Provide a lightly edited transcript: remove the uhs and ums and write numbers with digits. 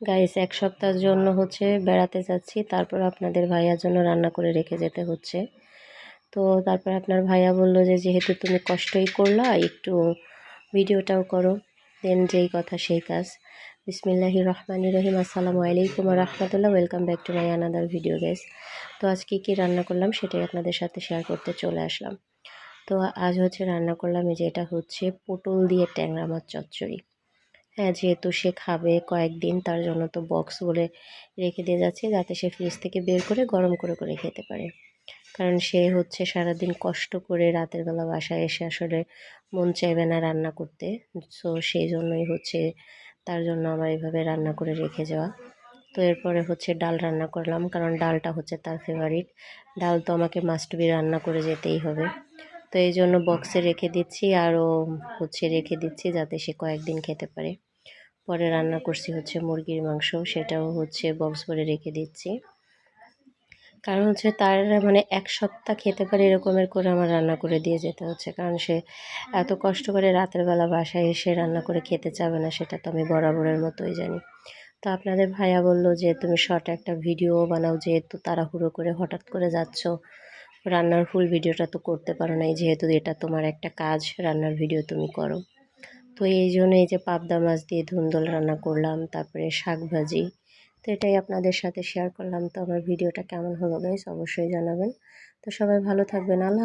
Guys ১ সপ্তাহের জন্য বেড়াতে যাচ্ছি। তারপর আপনাদের ভাইয়ার জন্য রান্না করে রেখে যেতে হচ্ছে। তো তারপর আপনার ভাইয়া বলল যে, যেহেতু তুমি কষ্টই করলা একটু ভিডিওটাও করো। দেন যেই কথা সেই কাজ। বিসমিল্লাহির রহমানির রহিম। আসসালামু আলাইকুম ওয়া রাহমাতুল্লাহ। Welcome back to my another video guys. তো আজকে কি রান্না করলাম সেটাই আপনাদের সাথে শেয়ার করতে চলে আসলাম। তো আজ রান্না করলাম এই যে এটা পটল দিয়ে ট্যাংরা মাছ চচ্চড়ি। হ্যাঁ, যেহেতু সে খাবে কয়েকদিন তার জন্য তো বক্স করে রেখে দিয়ে যাচ্ছি যাতে সে ফ্রিজ থেকে বের করে গরম করে করে খেতে পারে। কারণ সে সারাদিন কষ্ট করে রাতের বেলা বাসায় এসে আসলে মন চাইবে না রান্না করতে। সো সেই জন্যই তার জন্য আমার এভাবে রান্না করে রেখে যাওয়া। তো এরপরে ডাল রান্না করলাম, কারণ ডালটা তার ফেভারিট। ডাল তো আমাকে মাস্ট বি রান্না করে যেতেই হবে। তো এই জন্য বক্সে রেখে দিচ্ছি, আরও রেখে দিচ্ছি যাতে সে কয়েকদিন খেতে পারে। পরে রান্না করছি মুরগির মাংস, সেটাও বক্স ভরে রেখে দিচ্ছি। কারণ তার মানে ১ সপ্তাহ খেতে পারে এরকমের করে আমার রান্না করে দিয়ে যেতে হচ্ছে। কারণ সে এত কষ্ট করে রাতের বেলা বাসায় এসে রান্না করে খেতে চাবে না, সেটা তো আমি বরাবরের মতোই জানি। তো আপনাদের ভাইয়া বলল যে, তুমি শর্ট একটা ভিডিও বানাও, যেহেতু তাড়াহুড়ো করে হঠাৎ করে যাচ্ছ, রান্নার ফুল ভিডিওটা তো করতে পারো নাই, যেহেতু এটা তোমার একটা কাজ, রান্নার ভিডিও তুমি করো। তো এই জন্য এই যে পাবদা মাছ দিয়ে ধুন্দল রান্না করলাম, তারপরে শাক ভাজি। তো এটাই আপনাদের সাথে শেয়ার করলাম। তো আমার ভিডিওটা কেমন হলো গাইস অবশ্যই জানাবেন। তো সবাই ভালো থাকবেন। আল্লাহ।